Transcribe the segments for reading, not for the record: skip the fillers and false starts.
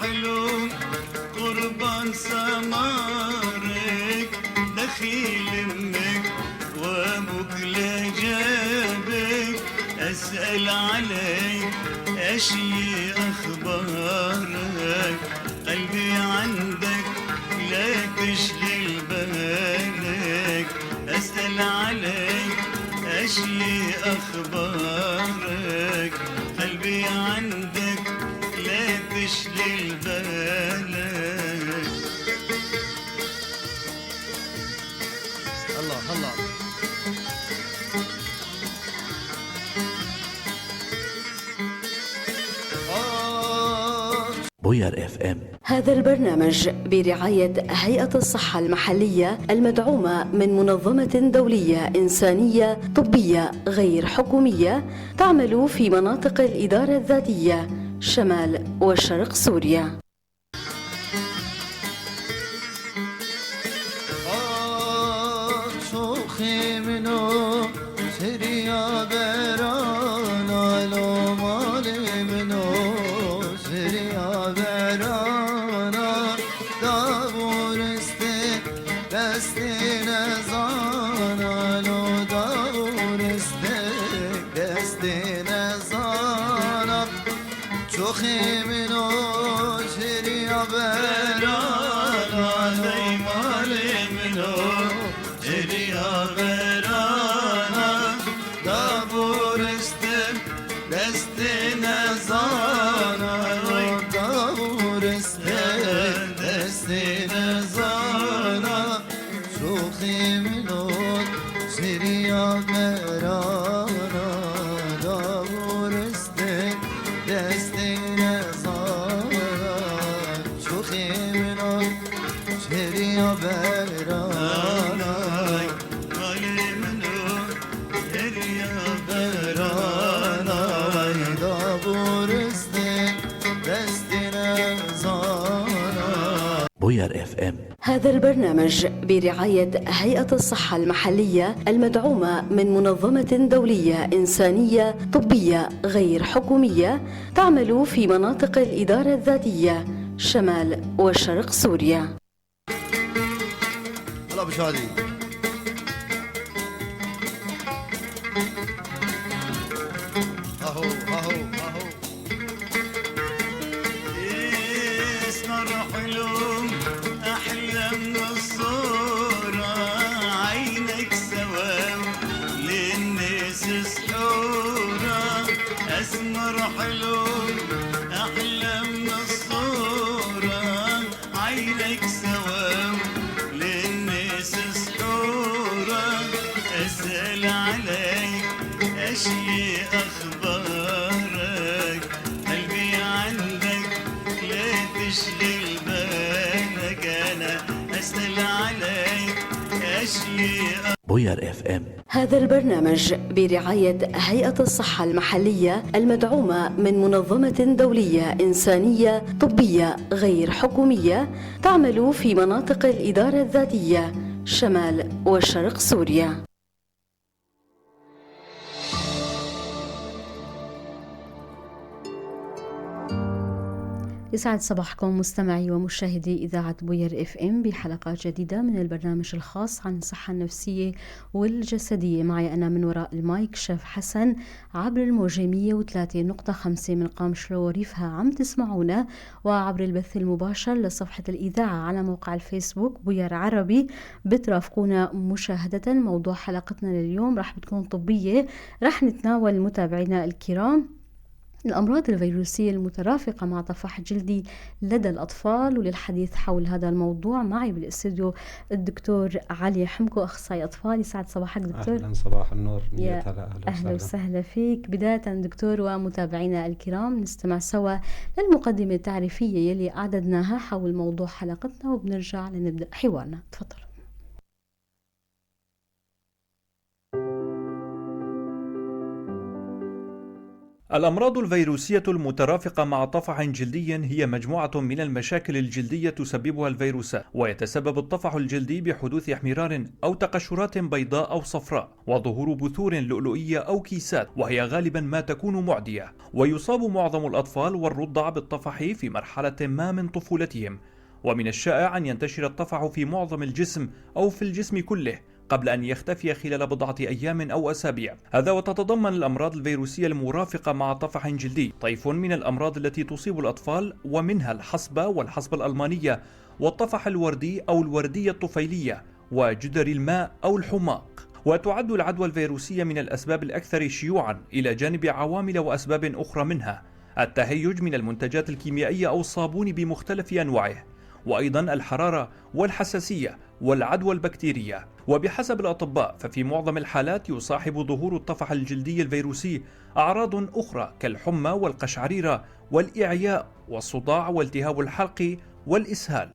حلو قربان سمارك، دخيل امك وابوك لجابك، اسأل عليك اشي اخبارك، قلبي عندك لا تشغل بالك، اسأل عليك اشي اخبارك، قلبي عندك لا تشغل بالك. الله الله. بوير اف ام. هذا البرنامج برعاية هيئة الصحة المحلية المدعومة من منظمة دولية إنسانية طبية غير حكومية تعمل في مناطق الإدارة الذاتية شمال وشرق سوريا. شوخي منو سريا برانا لو مالي منو سريا برانا دابور دستي نزانا لو دابور دستي نزانا شوخي منو سريا برانا لو مالي منو سريا برانا دابور دستي نزانا دابور دستي نزانا شوخي منو سريا برانا دابور دستي نزانا شوخي منو سريا برانا بوير اف ام. هذا البرنامج برعاية هيئة الصحة المحلية المدعومة من منظمة دولية إنسانية طبية غير حكومية تعمل في مناطق الإدارة الذاتية شمال وشرق سوريا. الله بشادي. اهو اهو اهو اسمر حلو احلى من الصورة، عينك سوا للناس سحورة، اسمر حلو احلى من الصورة، عينك سوا للناس سحورة، اسأل عليك اشي اخبارك، قلبي عندك لا تشغل بالك، انا اسأل عليك اشي. بوير اف ام. هذا البرنامج برعاية هيئة الصحة المحلية المدعومة من منظمة دولية إنسانية طبية غير حكومية تعمل في مناطق الإدارة الذاتية شمال وشرق سوريا. يسعد صباحكم مستمعي ومشاهدي إذاعة بوير اف ام بحلقة جديدة من البرنامج الخاص عن الصحة النفسية والجسدية. معي أنا من وراء المايك شيف حسن عبر الموجة 103.5 من قام شلو وريفها عم تسمعونا، وعبر البث المباشر لصفحة الإذاعة على موقع الفيسبوك بوير عربي بترافقونا مشاهدة. موضوع حلقتنا لليوم رح بتكون طبية، رح نتناول متابعينا الكرام الأمراض الفيروسية المترافقة مع طفح جلدي لدى الأطفال. وللحديث حول هذا الموضوع معي بالاستوديو الدكتور علي حمكو، أخصائي أطفال. يسعد صباحك دكتور. أهلا صباح النور. يا أهلا وسهلا فيك. بداية دكتور ومتابعينا الكرام نستمع سوا للمقدمة التعريفية يلي أعددناها حول موضوع حلقتنا وبنرجع لنبدأ حوارنا. تفضل. الأمراض الفيروسية المترافقة مع طفح جلدي هي مجموعة من المشاكل الجلدية تسببها الفيروسات، ويتسبب الطفح الجلدي بحدوث احمرار أو تقشرات بيضاء أو صفراء، وظهور بثور لؤلؤية أو كيسات، وهي غالبا ما تكون معدية. ويصاب معظم الأطفال والرضع بالطفح في مرحلة ما من طفولتهم، ومن الشائع أن ينتشر الطفح في معظم الجسم أو في الجسم كله قبل أن يختفي خلال بضعة أيام أو أسابيع. هذا وتتضمن الأمراض الفيروسية المرافقة مع طفح جلدي طيف من الأمراض التي تصيب الأطفال، ومنها الحصبة والحصبة الألمانية والطفح الوردي أو الوردية الطفيلية وجدري الماء أو الحماق. وتعد العدوى الفيروسية من الأسباب الأكثر شيوعا، إلى جانب عوامل وأسباب أخرى، منها التهيج من المنتجات الكيميائية أو الصابون بمختلف أنواعه، وأيضا الحرارة والحساسية والعدوى البكتيرية. وبحسب الأطباء ففي معظم الحالات يصاحب ظهور الطفح الجلدي الفيروسي أعراض أخرى كالحمى والقشعريرة والإعياء والصداع والتهاب الحلق والإسهال،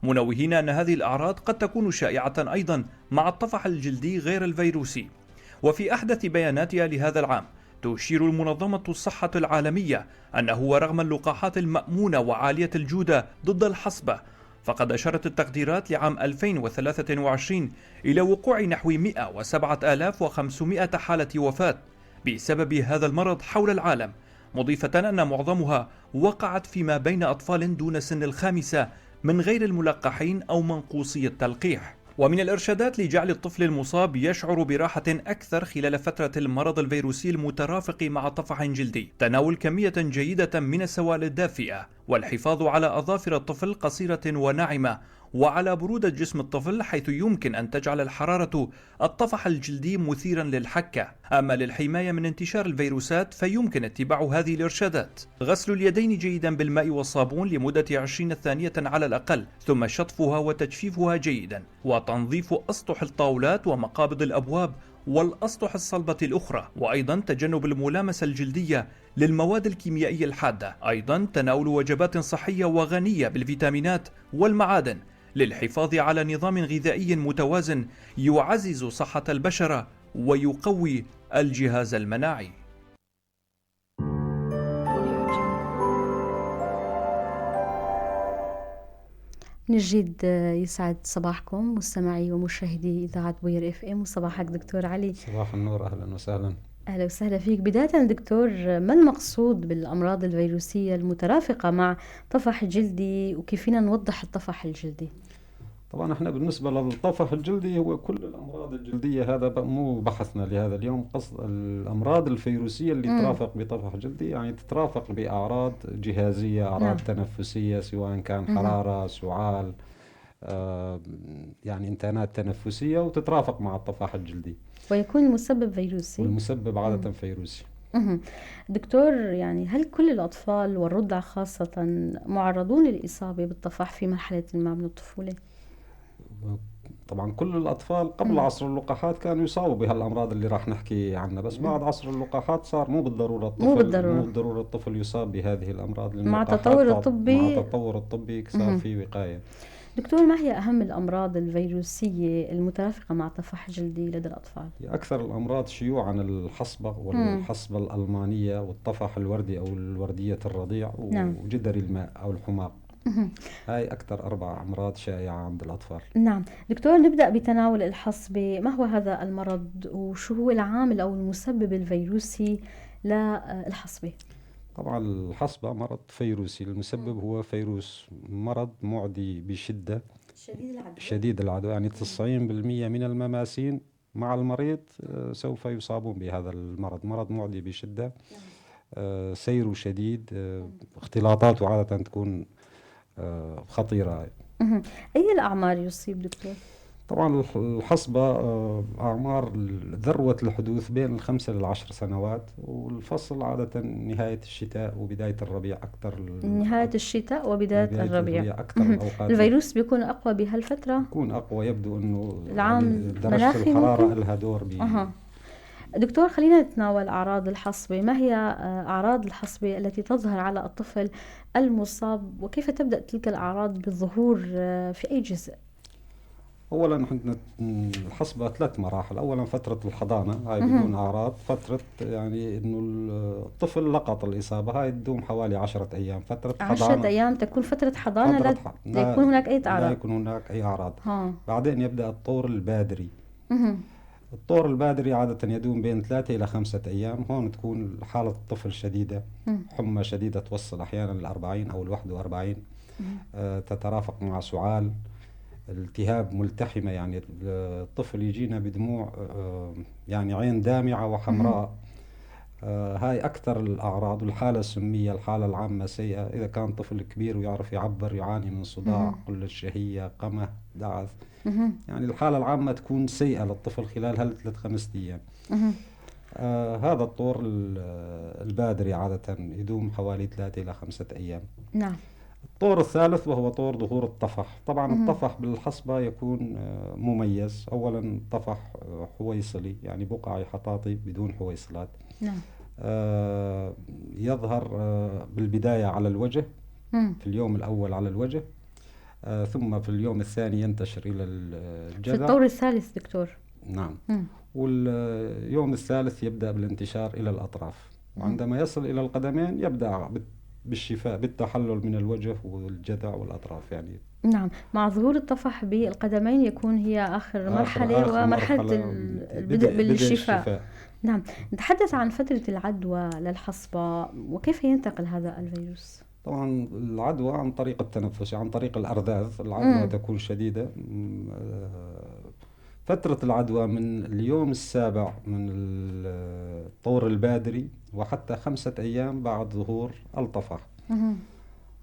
منوهين أن هذه الأعراض قد تكون شائعة أيضا مع الطفح الجلدي غير الفيروسي. وفي أحدث بياناتها لهذا العام تشير المنظمة الصحة العالمية أنه رغم اللقاحات المأمونة وعالية الجودة ضد الحصبة، فقد أشارت التقديرات لعام 2023 إلى وقوع نحو 107,500 حالة وفاة بسبب هذا المرض حول العالم، مضيفة أن معظمها وقعت فيما بين أطفال دون سن 5 من غير الملقحين أو منقوصي التلقيح. ومن الإرشادات لجعل الطفل المصاب يشعر براحة أكثر خلال فترة المرض الفيروسي المترافق مع طفح جلدي تناول كمية جيدة من السوائل الدافئة، والحفاظ على أظافر الطفل قصيرة وناعمة، وعلى برودة جسم الطفل حيث يمكن أن تجعل الحرارة الطفح الجلدي مثيرا للحكة. أما للحماية من انتشار الفيروسات فيمكن اتباع هذه الإرشادات: غسل اليدين جيدا بالماء والصابون لمدة 20 ثانية على الأقل، ثم شطفها وتجفيفها جيدا، وتنظيف أسطح الطاولات ومقابض الأبواب والأسطح الصلبة الأخرى، وأيضا تجنب الملامسة الجلدية للمواد الكيميائية الحادة، أيضا تناول وجبات صحية وغنية بالفيتامينات والمعادن للحفاظ على نظام غذائي متوازن يعزز صحة البشرة ويقوي الجهاز المناعي. نجد يسعد صباحكم مستمعي ومشاهدي إذاعة بوير FM، وصباحك دكتور علي. صباح النور، أهلا وسهلا. أهلا وسهلا فيك. بداية دكتور، ما المقصود بالأمراض الفيروسية المترافقة مع طفح جلدي، وكيف فينا نوضح الطفح الجلدي؟ طبعا احنا بالنسبة للطفح الجلدي هو كل الأمراض الجلدية، هذا مو بحثنا لهذا اليوم. قصد الأمراض الفيروسية اللي ترافق بطفح جلدي، يعني تترافق بأعراض جهازية، أعراض تنفسية، سواء كان حرارة، سعال، يعني انتانات تنفسية، وتترافق مع الطفح الجلدي، ويكون المسبب فيروسي، والمسبب عادة فيروسي. دكتور، يعني هل كل الأطفال والرضع خاصة معرضون للإصابة بالطفح في مرحلة ما من الطفولة؟ طبعا كل الأطفال قبل عصر اللقاحات كانوا يصابوا بهالأمراض اللي راح نحكي عنها، بس بعد عصر اللقاحات صار مو بالضرورة الطفل يصاب بهذه الأمراض. مع التطور الطبي صار في وقاية. دكتور، ما هي أهم الأمراض الفيروسية المترافقة مع طفح جلدي لدى الأطفال؟ أكثر الأمراض شيوعا الحصبة والحصبة الألمانية والطفح الوردي أو الوردية الرضيع وجدري الماء أو الحماق. هاي أكثر 4 أمراض شائعة عند الأطفال. نعم دكتور، نبدأ بتناول الحصبة. ما هو هذا المرض، وشو هو العامل أو المسبب الفيروسي للحصبة؟ طبعا الحصبة مرض فيروسي، المسبب هو فيروس، مرض معدي بشدة، شديد العدوى، يعني 90% من المماسين مع المريض سوف يصابون بهذا المرض. مرض معدي بشدة، سيره شديد، اختلاطاته عادة تكون خطيرة. أي الأعمار يصيب دكتور؟ طبعا الحصبة أعمار ذروة الحدوث بين 5 ل10 سنوات، والفصل عادة نهاية الشتاء وبداية الربيع أكثر. نهاية الشتاء وبداية الربيع أكثر الأوقات. الفيروس بيكون أقوى بهالفترة؟ بيكون أقوى، يبدو أنه العام درجة الحرارة لها دور دكتور، خلينا نتناول أعراض الحصبة. ما هي أعراض الحصبة التي تظهر على الطفل المصاب، وكيف تبدأ تلك الأعراض بالظهور في أي جزء؟ اولا عندنا الحصبه 3 مراحل. اولا فتره الحضانه هاي بدون اعراض، فتره يعني انه الطفل لقط الاصابه هاي تدوم حوالي 10 ايام. فتره 10 حضانه أيام تكون فترة حضانة، لا يكون هناك أي لا أعراض. يكون هناك اي اعراض. ها. بعدين يبدا الطور البادري. مهم. الطور البادري عادة يدوم بين 3 إلى 5 أيام. هون تكون حالة الطفل شديدة، حمى شديدة توصل أحيانا ل40 أو ل41. تترافق مع سعال، التهاب ملتحمة، يعني الطفل يجينا بدموع يعني عين دامعة وحمراء. هاي أكثر الأعراض. والحالة السمية، الحالة العامة سيئة. إذا كان طفل كبير ويعرف يعبر، يعاني من صداع، قلة الشهية، قمة، دعث، يعني الحالة العامة تكون سيئة للطفل خلال هال 3-5 أيام. هذا الطور البادري عادة يدوم حوالي 3 إلى 5 أيام. نعم. الطور الثالث وهو طور ظهور الطفح. طبعا الطفح بالحصبة يكون مميز. أولا طفح حويصلي، يعني بقعي حطاطي بدون حويصلات. نعم. يظهر بالبداية على الوجه، في اليوم الأول على الوجه، ثم في اليوم الثاني ينتشر إلى الجذع. في الطور الثالث دكتور. نعم. واليوم الثالث يبدأ بالانتشار إلى الأطراف، وعندما يصل إلى القدمين يبدأ بالشفاء، بالتحلل من الوجه والجذع والأطراف يعني. نعم. مع ظهور الطفح بالقدمين يكون هي آخر مرحلة، ومرحلة البدء بالشفاء. نعم. نتحدث عن فترة العدوى للحصبة، وكيف ينتقل هذا الفيروس؟ طبعا العدوى عن طريق التنفس، عن طريق الأرذاذ. العدوى تكون شديدة. فترة العدوى من اليوم السابع من الطور البادري وحتى 5 أيام بعد ظهور الطفح.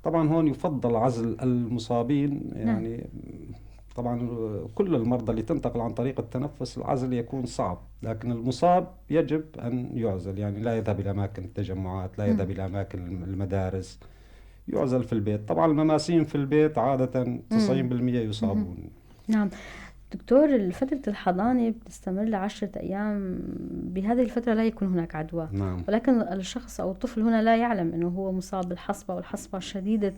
طبعا هون يفضل عزل المصابين، يعني طبعا كل المرضى اللي تنتقل عن طريق التنفس العزل يكون صعب، لكن المصاب يجب أن يعزل، يعني لا يذهب إلى أماكن التجمعات، لا يذهب إلى أماكن المدارس، يعزل في البيت. طبعا المماسين في البيت عادة 90% يصابون. نعم. دكتور، فترة الحضانة بتستمر ل10 أيام. بهذه الفترة لا يكون هناك عدوى. نعم. ولكن الشخص أو الطفل هنا لا يعلم أنه هو مصاب بالحصبة، والحصبة شديدة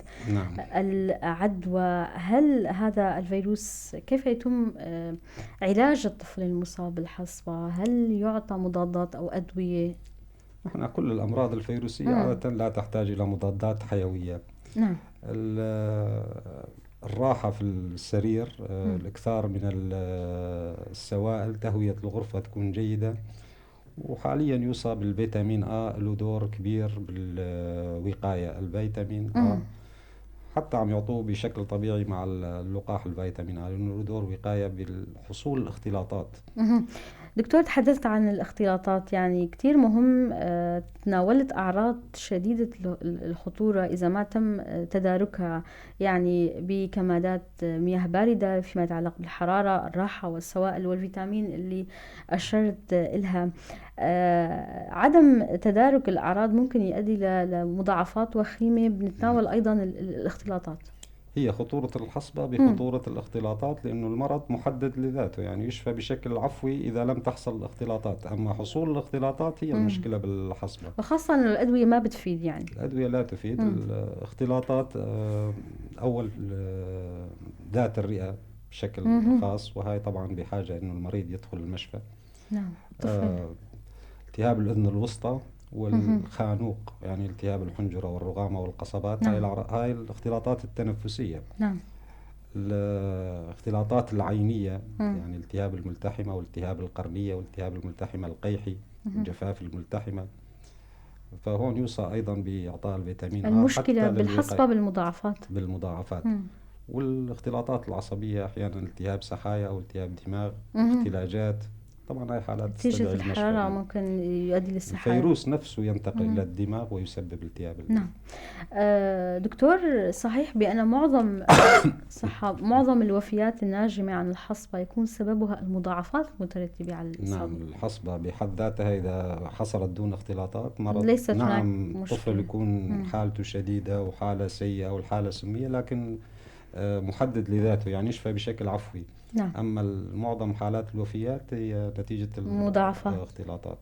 العدوى. هل هذا الفيروس، كيف يتم علاج الطفل المصاب بالحصبة؟ هل يعطى مضادات أو أدوية؟ نحن كل الأمراض الفيروسية عادة لا تحتاج إلى مضادات حيوية. نعم. الراحة في السرير، الإكثار من السوائل، تهوية الغرفة تكون جيدة. وحاليا يوصى بالفيتامين آ، له دور كبير بالوقاية. الفيتامين آ حتى عم يعطوه بشكل طبيعي مع اللقاح الفيتامين آ، لأنه له دور وقاية بالحصول الاختلاطات. دكتور، تحدثت عن الاختلاطات، يعني كتير مهم. تناولت أعراض شديدة الخطورة إذا ما تم تداركها، يعني بكمادات مياه باردة فيما يتعلق بالحرارة، الراحة والسوائل والفيتامين اللي أشرت إلها. عدم تدارك الأعراض ممكن يؤدي لمضاعفات وخيمة. بنتناول أيضا الاختلاطات. هي خطورة الحصبة بخطورة الاختلاطات، لأنه المرض محدد لذاته، يعني يشفى بشكل عفوي إذا لم تحصل الاختلاطات. أما حصول الاختلاطات هي المشكلة بالحصبة، وخاصة أن الأدوية ما بتفيد، يعني الأدوية لا تفيد. الاختلاطات أول ذات الرئة بشكل خاص، وهي طبعا بحاجة أنه المريض يدخل المشفى. نعم. التهاب الأذن الوسطى والخانوق، يعني التهاب الحنجرة والرغامة والقصبات. نعم. هاي الاختلاطات التنفسية. نعم. الاختلاطات العينية، يعني التهاب الملتحمة والتهاب القرنية والتهاب الملتحمة القيحي، الجفاف الملتحمة. فهون يوصى أيضا بإعطاء الفيتامين آ. المشكلة بالحصبة بالمضاعفات. والاختلاطات العصبية، أحيانا التهاب سحايا أو التهاب دماغ، اختلاجات. طبعا هاي حالات نتيجة الحرارة ممكن يؤدي للسحايا. الفيروس نفسه ينتقل إلى الدماغ ويسبب التهاب. نعم. دكتور، صحيح بأن معظم الوفيات الناجمة عن الحصبة يكون سببها المضاعفات المترتبة على الإصابة. نعم. الحصبة بحد ذاتها إذا حصلت دون اختلاطات مرض، ليست نعم، طفل يكون حالته شديدة وحالة سيئة والحالة سمية، لكن محدد لذاته، يعني يشفى بشكل عفوي. نعم. أما معظم حالات الوفيات هي نتيجة الاختلاطات.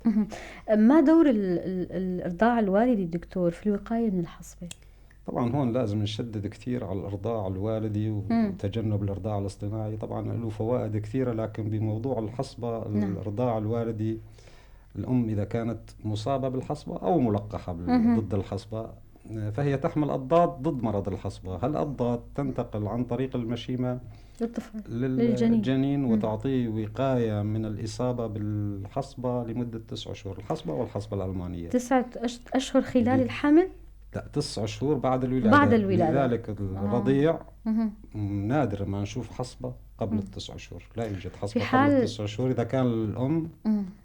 ما دور الإرضاع الوالدي دكتور في الوقاية من الحصبة؟ طبعا هون لازم نشدد كثير على الإرضاع الوالدي وتجنب الإرضاع الاصطناعي. طبعا له فوائد كثيرة، لكن بموضوع الحصبة نعم. الإرضاع الوالدي، الأم إذا كانت مصابة بالحصبة أو ملقحة ضد الحصبة، فهي تحمل أضداد ضد مرض الحصبة. هالأضداد تنتقل عن طريق المشيمة للطفل للجنين. للجنين وتعطيه وقاية من الإصابة بالحصبة لمدة 9 شهور. الحصبة والحصبة الألمانية 9 أشهر خلال الحمل؟ لا، 9 شهور بعد الولادة. بعد الولادة. لذلك الرضيع مهم. نادر ما نشوف حصبة قبل ال9 شهور. لا يوجد في حصبة حال قبل ال9 شهور إذا كان الأم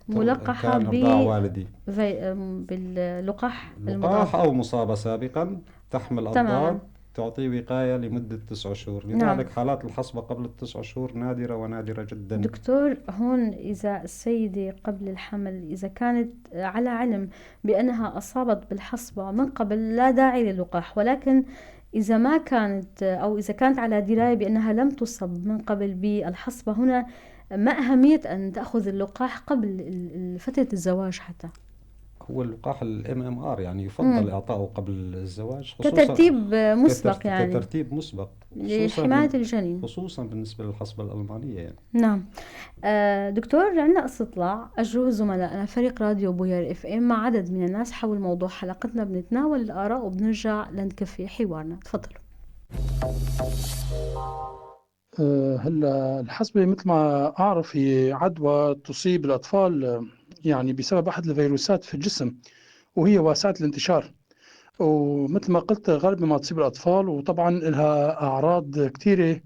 ملقحة كان إرضاع والدي، باللقاح لقاح المضاد. أو مصابة سابقا، تحمل تماما. أضداد تعطيه وقاية لمدة 9 شهور. لذلك نعم. حالات الحصبة قبل ال9 شهور نادرة ونادرة جدا. دكتور، هون إذا السيدة قبل الحمل إذا كانت على علم بأنها أصابت بالحصبة من قبل لا داعي للقاح، ولكن إذا ما كانت أو إذا كانت على دراية بأنها لم تصب من قبل بالحصبة، هنا ما أهمية أن تأخذ اللقاح قبل فترة الزواج حتى؟ هو اللقاح MMR يعني يفضل إعطائه قبل الزواج، خصوصا كترتيب مسبق، يعني كترتيب مسبق لحماية الجنين، خصوصا بالنسبة للحصبة الألمانية يعني. نعم. دكتور، عندنا استطلاع أجروه زملائنا فريق راديو بوير FM مع عدد من الناس حول موضوع حلقتنا. بنتناول الآراء وبنرجع لنكفي حوارنا. تفضلوا. هلا الحصبة مثل ما أعرف هي عدوى تصيب الأطفال يعني بسبب أحد الفيروسات في الجسم، وهي واسعة الانتشار، ومثل ما قلت غالبا ما تصيب الأطفال، وطبعا لها أعراض كثيرة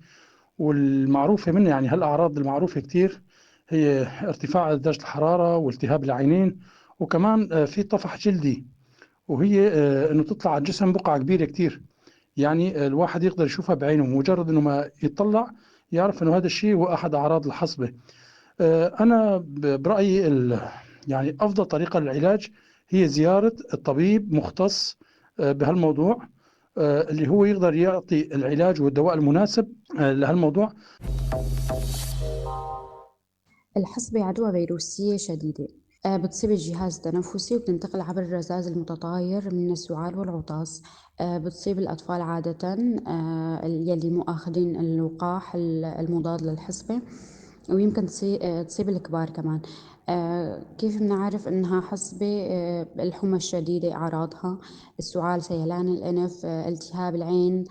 والمعروفة منها. يعني هالأعراض المعروفة كثير هي ارتفاع درجة الحرارة والتهاب العينين، وكمان في طفح جلدي، وهي إنه تطلع على الجسم بقعة كبيرة كثير. يعني الواحد يقدر يشوفها بعينه، مجرد إنه ما يطلع يعرف إنه هذا الشيء هو أحد أعراض الحصبة. أنا برأيي يعني أفضل طريقة للعلاج هي زيارة الطبيب مختص بهالموضوع، اللي هو يقدر يعطي العلاج والدواء المناسب لهالموضوع. الحصبة عدوى فيروسية شديدة بتصيب الجهاز التنفسي وبتنتقل عبر الرذاذ المتطاير من السعال والعطاس. بتصيب الأطفال عادة يلي مو أخذين اللقاح المضاد للحصبة، ويمكن تصيب الكبار كمان. كيف بنعرف إنها حصبة؟ الحمى الشديدة أعراضها السعال، سيلان الأنف، التهاب العين،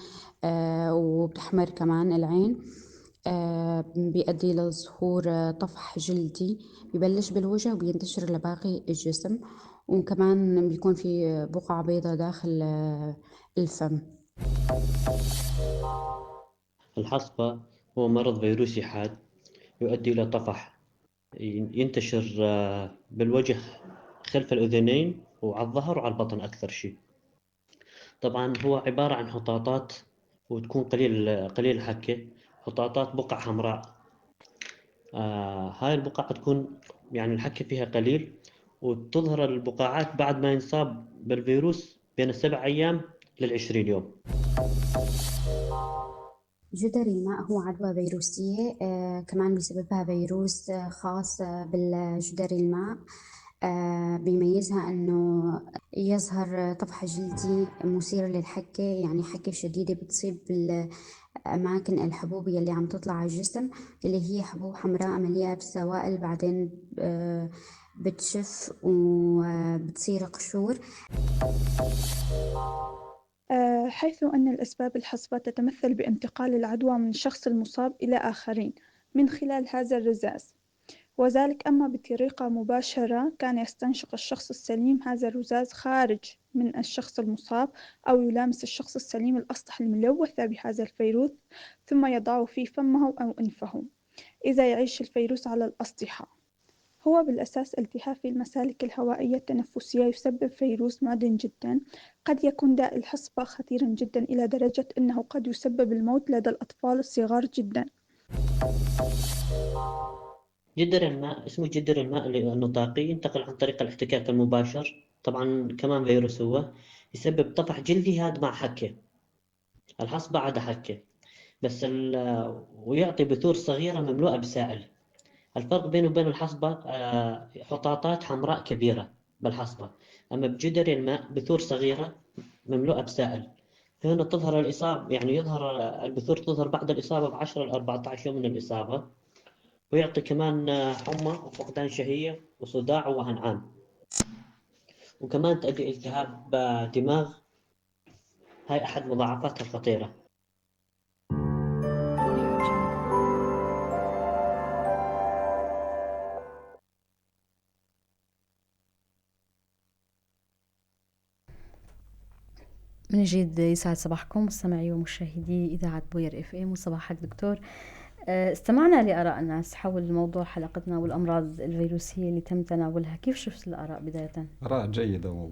وبتحمر كمان العين. بيؤدي لظهور طفح جلدي ببلش بالوجه وبينتشر لباقي الجسم، وكمان بيكون في بقع بيضاء داخل الفم. الحصبة هو مرض فيروسي حاد يؤدي إلى طفح ينتشر بالوجه خلف الأذنين وعلى الظهر وعلى البطن أكثر شيء. طبعا هو عبارة عن حطاطات وتكون قليل الحكة، حطاطات بقع حمراء. هاي البقع تكون يعني الحكة فيها قليل، وتظهر البقاعات بعد ما ينصاب بالفيروس بين 7 أيام ل20 يوم. جدري الماء هو عدوى فيروسية كمان بسببها فيروس خاص بالجدري الماء. بيميزها أنه يظهر طفح جلدي مثير للحكة، يعني حكة شديدة بتصيب بالأماكن الحبوب يلي عم تطلع على الجسم، اللي هي حبوب حمراء مليئة بالسوائل، بعدين بتشف وبتصير قشور. حيث أن الأسباب الحصبة تتمثل بانتقال العدوى من الشخص المصاب إلى آخرين من خلال هذا الرذاذ، وذلك أما بطريقة مباشرة كان يستنشق الشخص السليم هذا الرذاذ خارج من الشخص المصاب، أو يلامس الشخص السليم الأسطح الملوثة بهذا الفيروس ثم يضعه في فمه أو أنفه إذا يعيش الفيروس على الأسطحة. هو بالأساس التهاب في المسالك الهوائية التنفسية يسبب فيروس معدن جدا. قد يكون داء الحصبة خطيرا جدا إلى درجة أنه قد يسبب الموت لدى الأطفال الصغار جدا. جدر الماء اسمه جدر الماء النطاقي، ينتقل عن طريق الاحتكاك المباشر. طبعا كمان فيروس هو يسبب طفح جلدي هاد مع حكة. الحصبة عادة حكة بس ويعطي بثور صغيرة مملوءة بسائل. الفرق بينه وبين الحصبة حطاطات حمراء كبيرة بالحصبة، أما بجدر الماء بثور صغيرة مملوءة بسائل. هنا تظهر الإصابة، يعني يظهر البثور تظهر بعد الإصابة ب10 ل 14 يوم من الإصابة، ويعطي كمان حمى وفقدان شهية وصداع ووهن عام، وكمان تؤدي التهاب دماغ. هاي أحد مضاعفاتها الخطيرة. من جديد يسعد صباحكم مستمعي ومشاهدي إذاعة بوير اف ام، وصباحك دكتور. استمعنا لآراء الناس حول موضوع حلقتنا والأمراض الفيروسية اللي تم تناولها. كيف شفت الآراء بداية؟ آراء جيدة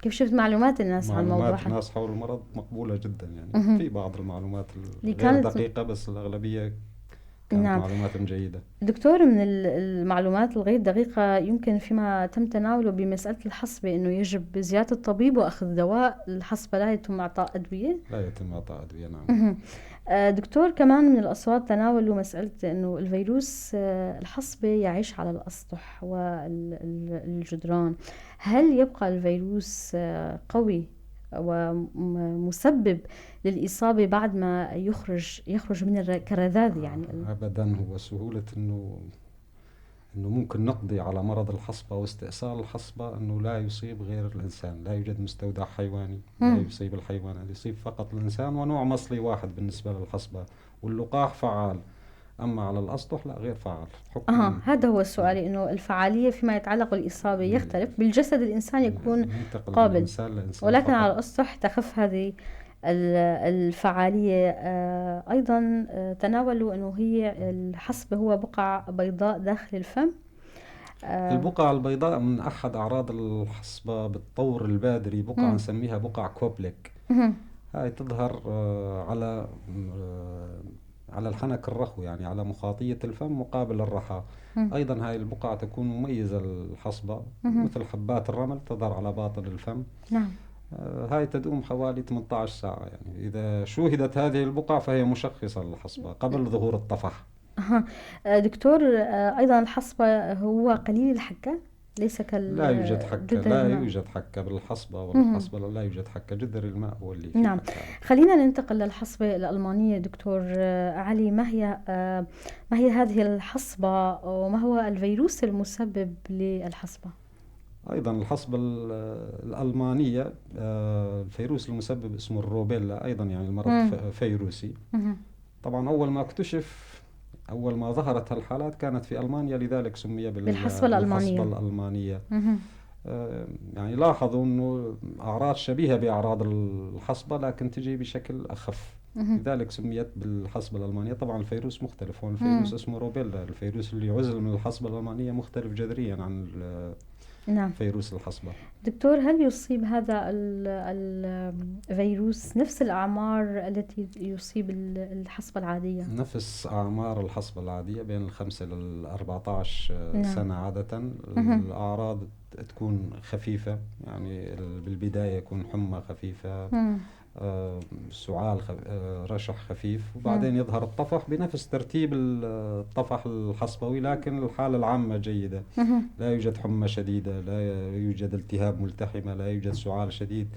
كيف شفت معلومات الناس عن الموضوع؟ معلومات الناس حول المرض مقبولة جدا، يعني في بعض المعلومات غير دقيقة بس الأغلبية كانت معلومات جيدة. دكتور، من المعلومات الغير دقيقة يمكن فيما تم تناوله بمسألة الحصبة، أنه يجب زيارة الطبيب وأخذ دواء. الحصبة لا يتم إعطاء أدوية؟ لا يتم إعطاء أدوية، نعم. دكتور، كمان من الأصوات تناولوا مسألة أنه الفيروس الحصبة يعيش على الأسطح والجدران. هل يبقى الفيروس قوي ومسبب للإصابة بعد ما يخرج من الكرذاذ؟ يعني أبدا، هو سهولة أنه ممكن نقضي على مرض الحصبة واستئصال الحصبة أنه لا يصيب غير الإنسان. لا يوجد مستودع حيواني لا يصيب الحيوان، يصيب فقط الإنسان، ونوع مصلي واحد بالنسبة للحصبة، واللقاح فعال. أما على الأسطح لا، غير فعال. هذا هو السؤال، إنه الفعالية فيما يتعلق بالإصابة يختلف. بالجسد الإنسان يكون قابل، ولكن على الأسطح تخف هذه الفعالية. أيضا تناولوا أنه هي الحصبة هو بقع بيضاء داخل الفم. البقع البيضاء من أحد أعراض الحصبة بالطور البادري، بقعة نسميها بقع كوبليك. هاي تظهر على الحنك الرخوي، يعني على مخاطية الفم مقابل الرحى. أيضا هاي البقعة تكون مميزة الحصبة، مثل حبات الرمل، تظهر على باطن الفم. نعم. هاي تدوم حوالي 18 ساعة، يعني إذا شوهدت هذه البقع فهي مشخصة للحصبة قبل ظهور الطفح. دكتور، أيضا الحصبة هو قليل الحكة، ليس لا يوجد حكة، لا يوجد حكة بالحصبة، والحصبة لا يوجد حكة، جذر الماء هو اللي فيه. نعم. خلينا ننتقل للحصبة الألمانية. دكتور علي، ما هي هذه الحصبة، وما هو الفيروس المسبب للحصبة؟ أيضا الحصبة الألمانية الفيروس المسبب اسمه الروبيلا، أيضا يعني المرض فيروسي. طبعا أول ما ظهرت هالحالات كانت في ألمانيا، لذلك سمي بالحصبة الألمانية. يعني لاحظوا أنه أعراض شبيهة بأعراض الحصبة لكن تجي بشكل أخف، لذلك سميت بالحصبة الألمانية. طبعا الفيروس مختلف، هو الفيروس اسمه روبيلا. الفيروس اللي عزل من الحصبة الألمانية مختلف جذريا عن نعم. فيروس الحصبة. دكتور، هل يصيب هذا الفيروس نفس الأعمار التي يصيب الحصبة العادية؟ نفس أعمار الحصبة العادية، بين 5 إلى 14 سنة عادة. الأعراض تكون خفيفة، يعني بالبداية يكون حمى خفيفة، سعال رشح خفيف، وبعدين يظهر الطفح بنفس ترتيب الطفح الحصبوي، لكن الحالة العامة جيدة. لا يوجد حمى شديدة، لا يوجد التهاب ملتحمة، لا يوجد سعال شديد.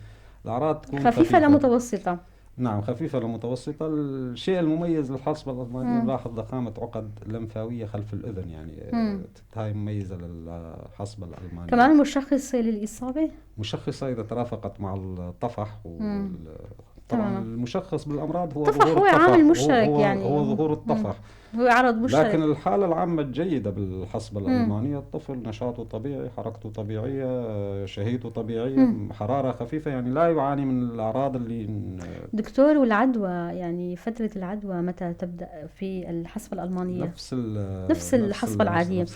الأعراض تكون خفيفة لمتوسطة. نعم، خفيفة لمتوسطة. الشيء المميز للحصبة الألمانية نلاحظ ضخامة عقد لمفاوية خلف الأذن، يعني هاي مميزة للحصبة الألمانية. كمان مشخصة للإصابة؟ مشخصة إذا ترافقت مع الطفح. طبعا المشخص بالأمراض هو الطفح، ظهور هو الطفح، عامل مشترك، يعني هو ظهور الطفح، هو عرض مشترك. لكن الحالة العامة الجيدة بالحصبة الألمانية، الطفل نشاطه طبيعي، حركته طبيعية، شهيته طبيعية، حرارة خفيفة، يعني لا يعاني من الأعراض اللي. دكتور، والعدوى، يعني فترة العدوى متى تبدأ في الحصبة الألمانية؟ نفس الحصبة العادية.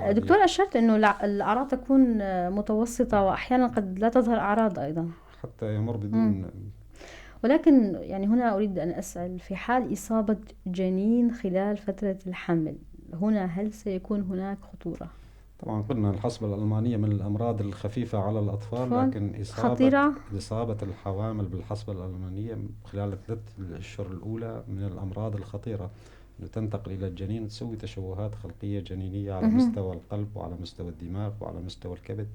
دكتور، أشرت أنه الأعراض تكون متوسطة، وأحيانا قد لا تظهر أعراض أيضا حتى يمر بدون. ولكن يعني هنا أريد أن أسأل، في حال إصابة جنين خلال فترة الحمل، هنا هل سيكون هناك خطورة؟ طبعا قلنا الحصبة الألمانية من الأمراض الخفيفة على الأطفال، لكن إصابة الحوامل بالحصبة الألمانية خلال 3 الأشهر الأولى من الأمراض الخطيرة، أنه تنتقل إلى الجنين، تسوي تشوهات خلقية جنينية على مستوى القلب وعلى مستوى الدماغ وعلى مستوى الكبد.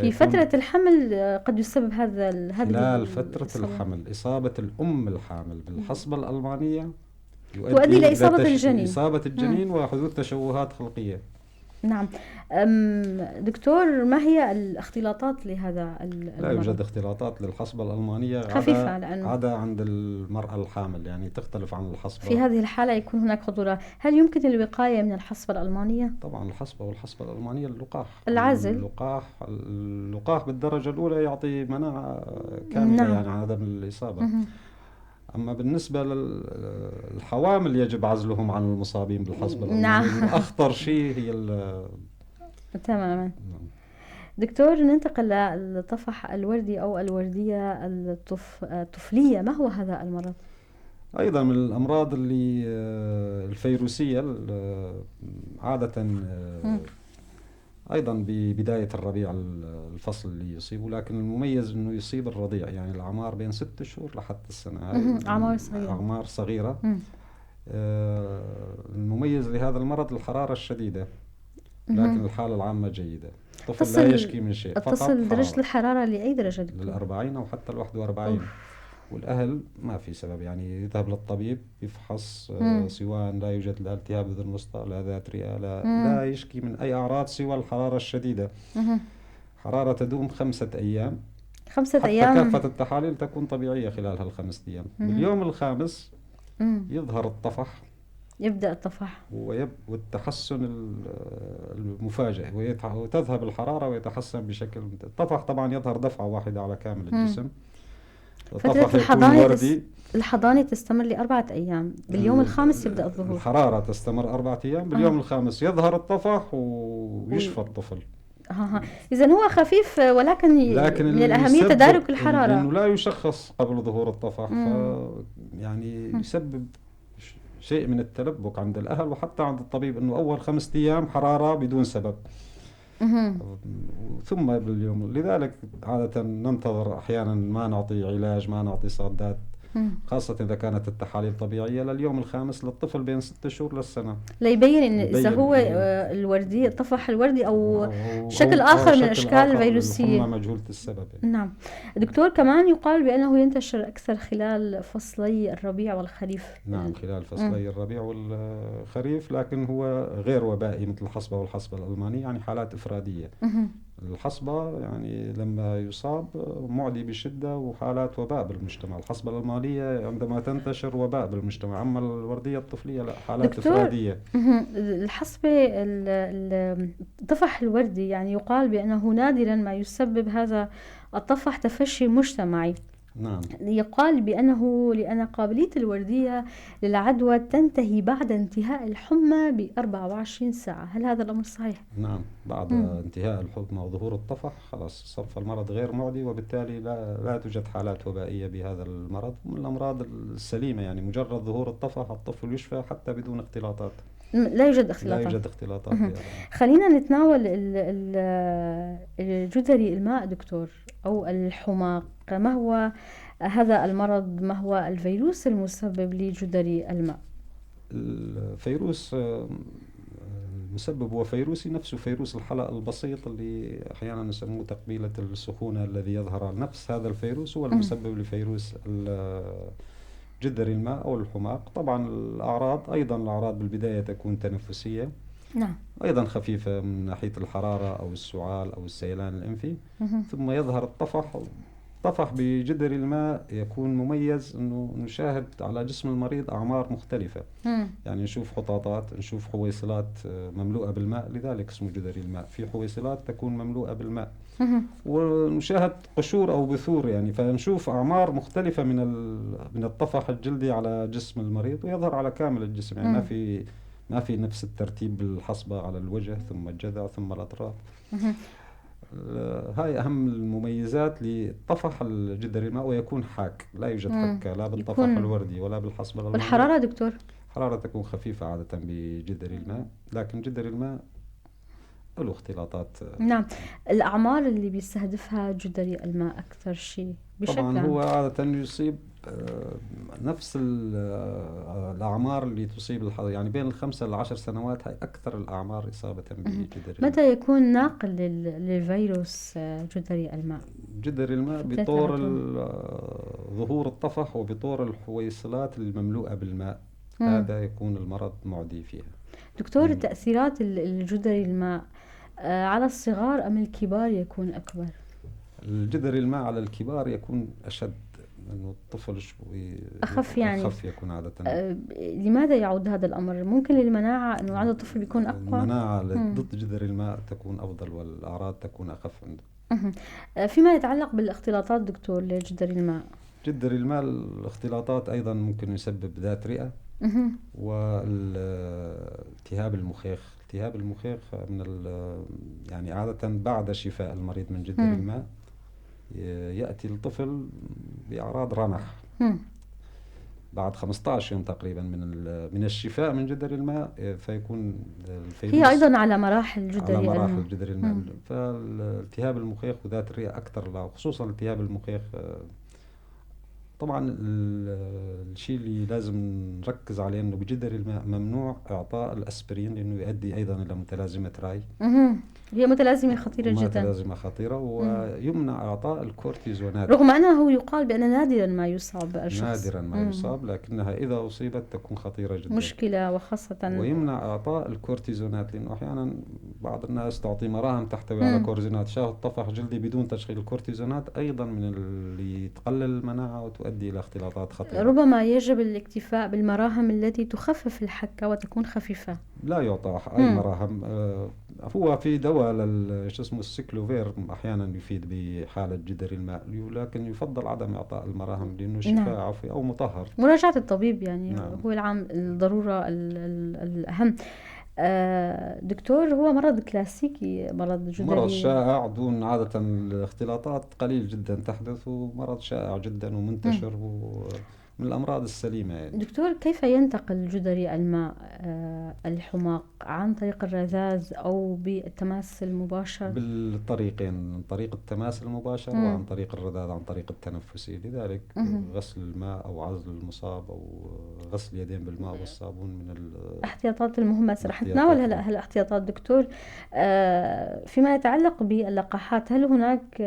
في فترة الحمل قد يسبب هذه خلال فترة الإصابة. الحمل إصابة الأم الحامل بالحصبة الألمانية تؤدي إلى إصابة الجنين. إصابة الجنين وحدوث تشوهات خلقية. نعم. دكتور، ما هي الاختلاطات لهذا المرض؟ لا يوجد اختلاطات للحصبة الألمانية خفيفة لأنه عدا عند المرأة الحامل، يعني تختلف عن الحصبة. في هذه الحالة يكون هناك خطورة. هل يمكن الوقاية من الحصبة الألمانية؟ طبعا الحصبة الألمانية اللقاح. العازل. اللقاح بالدرجة الأولى يعطي مناعة كاملة. نعم. يعني عدم الإصابة. أما بالنسبة للحوامل يجب عزلهم عن المصابين بالحصبة الألمانية. نعم. أخطر شيء هي تماما. دكتور، ننتقل للطفح الوردي أو الوردية الطفلية. ما هو هذا المرض؟ أيضا من الأمراض اللي الفيروسية عادة أيضا ببداية الربيع الفصل اللي يصيبه، لكن المميز أنه يصيب الرضيع، يعني الأعمار بين 6 شهور لحتى السنة. أعمار صغيرة. المميز لهذا المرض الحرارة الشديدة، لكن الحالة العامة جيدة. الطفل لا يشكي من شيء. تصل درجة الحرارة لأي درجة؟ لل40 أو حتى ال41. والأهل ما في سبب، يعني يذهب للطبيب يفحص سواء لا يوجد لا التهاب الأذن الوسطى لا ذات رئة لا يشكي من أي أعراض سوى الحرارة الشديدة. حرارة تدوم 5 أيام. 5 أيام. حتى كافة التحاليل تكون طبيعية خلال هال5 أيام. باليوم الخامس يظهر الطفح. يبدأ الطفح والتحسن المفاجئ، وتذهب الحرارة ويتحسن بشكل. الطفح طبعا يظهر دفعة واحدة على كامل الجسم. فترة الحضانة تستمر ل4 أيام. باليوم الخامس يبدأ الظهور. الحرارة تستمر 4 أيام. باليوم الخامس يظهر الطفح ويشفى الطفل. إذن هو خفيف، ولكن من الأهمية تدارك الحرارة، لأنه لا يشخص قبل ظهور الطفح. يعني يسبب شيء من التلبك عند الأهل وحتى عند الطبيب، أنه أول 5 أيام حرارة بدون سبب. ثم باليوم، لذلك عادة ننتظر أحيانا ما نعطي علاج، ما نعطي صادات، خاصة إذا كانت التحاليل طبيعية، لليوم الخامس للطفل بين 6 شهور للسنة، ليبين إن إذا هو الوردي الطفح الوردي أو شكل آخر من الأشكال الفيروسية مجهولة السبب. نعم. دكتور، كمان يقال بأنه ينتشر أكثر خلال فصلي الربيع والخريف. نعم، خلال فصلي الربيع والخريف، لكن هو غير وبائي مثل الحصبة والحصبة الألمانية، يعني حالات إفرادية. الحصبة يعني لما يصاب معدي بشدة وحالات وباء بالمجتمع. الحصبة الألمانية عندما تنتشر وباء بالمجتمع. أما الوردية الطفلية لا، حالات إفرادية. الحصبة الطفح الوردي يعني يقال بأنه نادرا ما يسبب هذا الطفح تفشي مجتمعي. نعم. يقال بأنه لأن قابلية الوردية للعدوى تنتهي بعد انتهاء الحمى ب24 ساعة. هل هذا الأمر صحيح؟ نعم، بعد انتهاء الحمى وظهور الطفح خلاص صرف المرض غير معدي، وبالتالي لا توجد حالات وبائية بهذا المرض. من الأمراض السليمة، يعني مجرد ظهور الطفح الطفل يشفى حتى بدون اختلاطات. لا يوجد اختلاطات. خلينا نتناول الجدري الماء دكتور، أو الحماق. ما هو هذا المرض؟ ما هو الفيروس المسبب لجدري الماء؟ الفيروس المسبب هو فيروسي، نفسه فيروس الحلق البسيط اللي أحيانا نسموه تقبيلة السخونة، الذي يظهر على نفس هذا الفيروس هو المسبب لفيروس جدري الماء أو الحماق. طبعا الأعراض بالبداية تكون تنفسية. نعم. أيضا خفيفة من ناحية الحرارة أو السعال أو السيلان الأنفي. ثم يظهر الطفح بجدري الماء. يكون مميز أنه نشاهد على جسم المريض أعمار مختلفة. يعني نشوف حطاطات، نشوف حويصلات مملوءة بالماء، لذلك اسمه جدري الماء. في حويصلات تكون مملوءة بالماء. ونشاهد قشور أو بثور، يعني فنشوف أعمار مختلفة من الطفح الجلدي على جسم المريض، ويظهر على كامل الجسم. يعني ما في نفس الترتيب بالحصبة على الوجه ثم الجذع ثم الأطراف. هاي أهم المميزات للطفح الجدري الماء، ويكون حاك، لا يوجد حكة لا بالطفح الوردي ولا بالحصبة الألمانية. والحرارة دكتور؟ الحرارة تكون خفيفة عادة بجدري الماء، لكن جدري الماء له اختلاطات. نعم. الأعمار اللي بيستهدفها جدري الماء أكثر شيء بشكل طبعا هو عادة يصيب نفس الأعمار اللي تصيب يعني بين 5 ل10 سنوات، هاي أكثر الأعمار إصابة بجدري الماء. متى يكون ناقل للفيروس جدري الماء؟ جدري الماء بطور ظهور الطفح وبطور الحويصلات المملوءة بالماء. هذا يكون المرض معدي فيها. دكتور، تأثيرات الجدري الماء على الصغار أم الكبار يكون أكبر؟ الجدري الماء على الكبار يكون أشد، لأنه الطفل شوي أخف، يعني أخف يكون عادة. لماذا يعود هذا الأمر؟ ممكن للمناعة أنه عند الطفل بيكون أقوى؟ المناعة ضد جدري الماء تكون أفضل والأعراض تكون أخف عنده. فيما يتعلق بالاختلاطات دكتور لجدري الماء، جدري الماء الاختلاطات أيضا ممكن يسبب ذات رئة والالتهاب المخيخ. التهاب المخيخ يعني عادة بعد شفاء المريض من جدري الماء يأتي الطفل بأعراض رمح بعد 15 يوم تقريبا من الشفاء من جدري الماء، فيكون الفيروس هي أيضا على مراحل جدري الماء. فالالتهاب المخيخ وذات الرئة أكثر، خصوصا التهاب المخيخ. طبعا الشيء اللي لازم نركز عليه انه بجدري الماء ممنوع اعطاء الاسبرين، لانه يؤدي ايضا الى متلازمه راي. هي متلازمه خطيره جدا. متلازمه خطيره، ويمنع اعطاء الكورتيزونات، رغم انه يقال بان نادرا ما يصاب الشخص. نادرا ما يصاب، لكنها اذا اصيبت تكون خطيره جدا، مشكله. وخاصه ويمنع اعطاء الكورتيزونات، لانه احيانا بعض الناس تعطي مراهم تحتوي على كورتيزونات، شاهد طفح جلدي بدون تشغيل الكورتيزونات ايضا من اللي تقلل المناعه وتؤدي الى اختلاطات خطيره. ربما يجب الاكتفاء بالمراهم التي تخفف الحكه وتكون خفيفه. لا يعطى اي مراهم. هو في دواء شو اسمه السيكلوفير احيانا يفيد بحاله جدري الماء، لكن يفضل عدم اعطاء المراهم لانه شفاء عفوي او مطهر. مراجعه الطبيب يعني هو العام الضروره الاهم. دكتور، هو مرض كلاسيكي، مرض جدري، مرض شائع دون عادة الاختلاطات قليل جدا تحدث، ومرض شائع جدا ومنتشر من الأمراض السليمة يعني. دكتور، كيف ينتقل جدري الماء الحماق؟ عن طريق الرذاذ أو بالتماس المباشر؟ بالطريقين، طريق التماس المباشر وعن طريق الرذاذ عن طريق التنفسي. لذلك غسل الماء أو عزل المصاب أو غسل اليدين بالماء والصابون من الاحتياطات المهمة. رح نتناول هلا هالاحتياطات دكتور. فيما يتعلق باللقاحات، هل هناك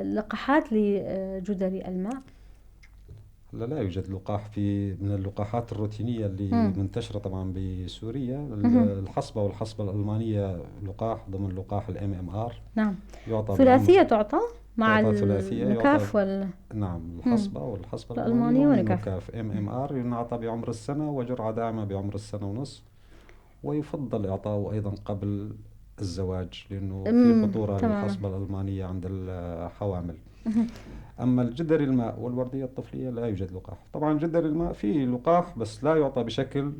لقاحات لجدري الماء؟ لا يوجد لقاح من اللقاحات الروتينية اللي منتشرة طبعا بسوريا. الحصبة والحصبة الألمانية لقاح ضمن لقاح MMR. نعم. ثلاثية تعطى مع النكاف نعم، الحصبة والحصبة الألمانية والنكاف. MMR ينعطى بعمر السنة وجرعة داعمة بعمر السنة ونص، ويفضل إعطاؤه أيضا قبل الزواج لأنه في خطورة للحصبة الألمانية عند الحوامل. أما الجدري الماء والوردية الطفلية لا يوجد لقاح. طبعا جدري الماء فيه لقاح بس لا يعطى بشكل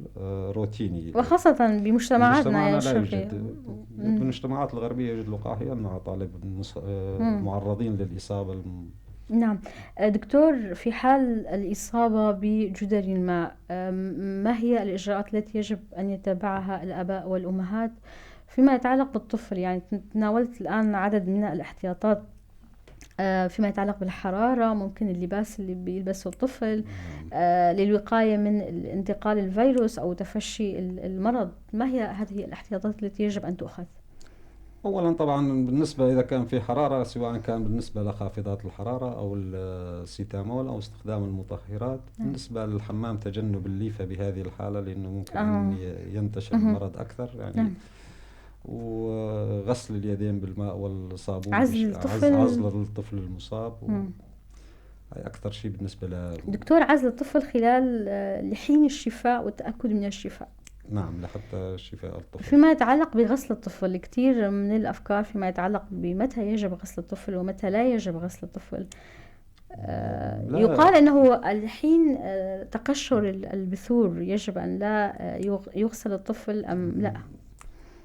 روتيني، وخاصة بمجتمعاتنا لا يوجد. بالمجتمعات الغربية يوجد لقاح ينعطى للمعرضين للإصابة. نعم. دكتور، في حال الإصابة بجدري الماء، ما هي الإجراءات التي يجب أن يتبعها الآباء والأمهات فيما يتعلق بالطفل؟ يعني تناولت الآن عدد من الاحتياطات فيما يتعلق بالحرارة، ممكن اللباس اللي بيلبسه الطفل للوقاية من انتقال الفيروس أو تفشي المرض. ما هي هذه الاحتياطات التي يجب أن تؤخذ؟ أولا طبعا بالنسبة إذا كان في حرارة، سواء كان بالنسبة لخافضات الحرارة أو السيتامول أو استخدام المطهرات. بالنسبة للحمام تجنب الليفة بهذه الحالة لأنه ممكن أن ينتشر المرض أكثر يعني. وغسل اليدين بالماء والصابون، عزل الطفل المصاب هاي أكثر شيء بالنسبة دكتور، عزل الطفل خلال لحين الشفاء والتأكد من الشفاء. نعم، لحتى شفاء الطفل. فيما يتعلق بغسل الطفل، كثير من الأفكار فيما يتعلق بمتى يجب غسل الطفل ومتى لا يجب غسل الطفل. يقال أنه الحين تقشر البثور يجب أن لا يغسل الطفل أم لا؟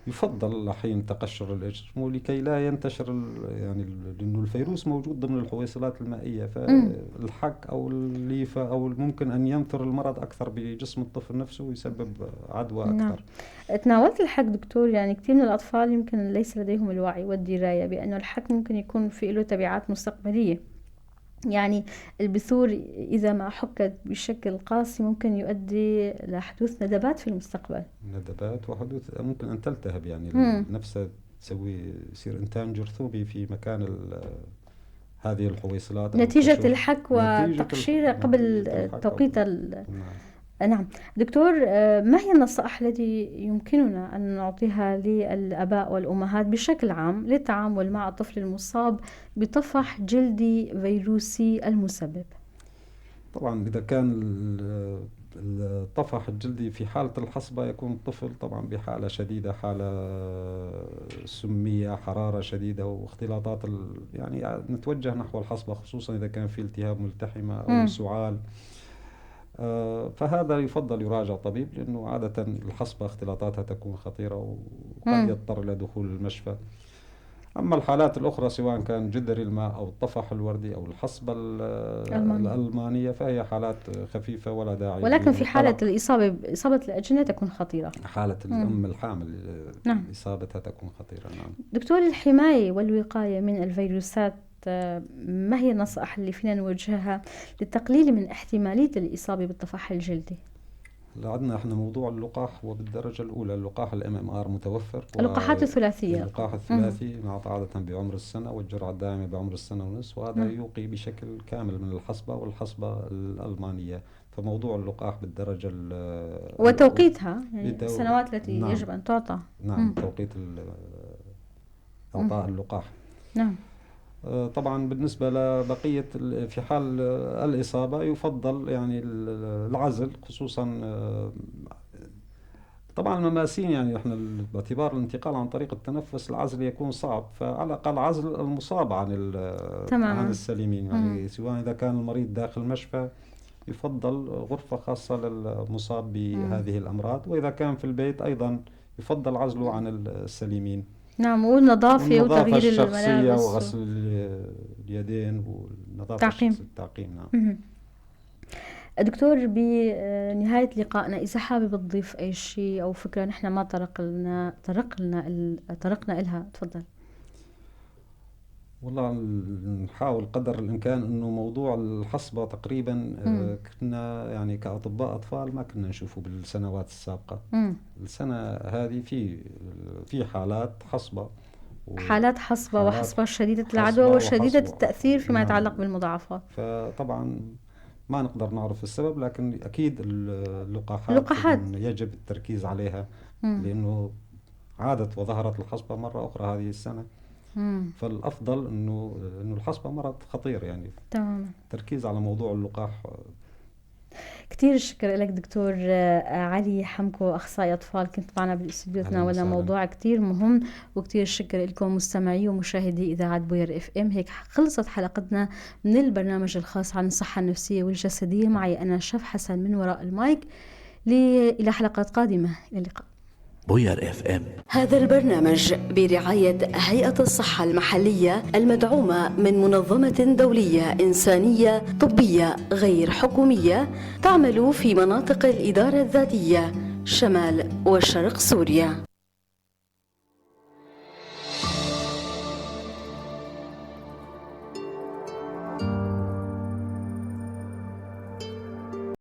يفضل حين تقشر الجسم لكي لا ينتشر يعني لأنه الفيروس موجود ضمن الحويصلات المائية، فالحك أو الليفة أو ممكن أن ينثر المرض أكثر بجسم الطفل نفسه ويسبب عدوى أكثر. نعم. تناولت الحك دكتور، يعني كثير من الأطفال يمكن ليس لديهم الوعي والدراية بأنه الحك ممكن يكون في له تبعات مستقبلية. يعني البثور إذا ما حكت بشكل قاسي ممكن يؤدي لحدوث ندبات في المستقبل. ندبات وحدوث ممكن أن تلتهب يعني نفسها يصير إنتاج جرثومي في مكان هذه الحويصلات نتيجة الحك وتقشير قبل توقيت نعم. دكتور، ما هي النصائح التي يمكننا أن نعطيها للآباء والأمهات بشكل عام للتعامل مع الطفل المصاب بطفح جلدي فيروسي المسبب؟ طبعا إذا كان الطفح الجلدي في حالة الحصبة يكون الطفل طبعا بحالة شديدة، حالة سمية، حرارة شديدة واختلاطات يعني نتوجه نحو الحصبة، خصوصا إذا كان في التهاب ملتحمة أو سعال. فهذا يفضل يراجع طبيب، لأنه عادة الحصبة اختلاطاتها تكون خطيرة وقد يضطر إلى دخول المشفى. أما الحالات الأخرى سواء كان جدري الماء أو الطفح الوردي أو الحصبة الألمانية فهي حالات خفيفة ولا داعي. ولكن في حالة إصابة الأجنة تكون خطيرة. حالة الأم الحامل إصابتها تكون خطيرة. نعم. دكتور، الحماية والوقاية من الفيروسات ما هي النصائح اللي فينا نوجهها للتقليل من احتمالية الإصابة بالطفح الجلدي؟ عندنا احنا موضوع اللقاح وبالدرجة الأولى اللقاح الMMR متوفر. اللقاحات الثلاثية. اللقاح الثلاثي نعطى عادة بعمر السنة، والجرعة الدائمة بعمر السنة ونصف، وهذا يوقي بشكل كامل من الحصبة والحصبة الألمانية. فموضوع اللقاح بالدرجة وتوقيتها يعني السنوات التي يجب أن تعطى. نعم. توقيت إعطاء اللقاح. نعم. طبعا بالنسبة لبقية في حال الإصابة يفضل يعني العزل، خصوصا طبعا المماسين يعني احنا باعتبار الانتقال عن طريق التنفس العزل يكون صعب، فعلى الأقل عزل المصاب عن السليمين. يعني سواء إذا كان المريض داخل المشفى يفضل غرفة خاصة للمصاب بهذه الأمراض، وإذا كان في البيت أيضا يفضل عزله عن السليمين. نعم، والنظافة وتغيير الشخصية الملابس وغسل اليدين والنظافة الشخصية، التعقيم. نعم. دكتور، بنهاية لقائنا إذا حابب تضيف أي شيء أو فكرة نحن ما طرقنا إلها، تفضل. والله نحاول قدر الإمكان إنه موضوع الحصبة تقريبا كنا يعني كأطباء أطفال ما كنا نشوفه بالسنوات السابقة. السنة هذه في حالات حصبة وحصبة شديدة العدوى وشديدة التأثير فيما يتعلق بالمضاعفات. فطبعا ما نقدر نعرف السبب، لكن أكيد اللقاحات يجب التركيز عليها، لأنه عادت وظهرت الحصبة مرة أخرى هذه السنة. فالأفضل إنه الحصبة مرض خطير يعني. تمام. تركيز على موضوع اللقاح. كتير شكر لك دكتور علي حمكو، أخصائي أطفال، كنت معنا بالاستوديو تناولنا موضوع كتير مهم، وكتير شكر لكم مستمعي ومشاهدي إذاعة بوير FM. هيك خلصت حلقتنا من البرنامج الخاص عن الصحة النفسية والجسدية. معي أنا شيف حسن من وراء المايك. إلى حلقات قادمة، إلى اللقاء. بوير FM. هذا البرنامج برعاية هيئة الصحة المحلية المدعومة من منظمة دولية إنسانية طبية غير حكومية تعمل في مناطق الإدارة الذاتية شمال وشرق سوريا.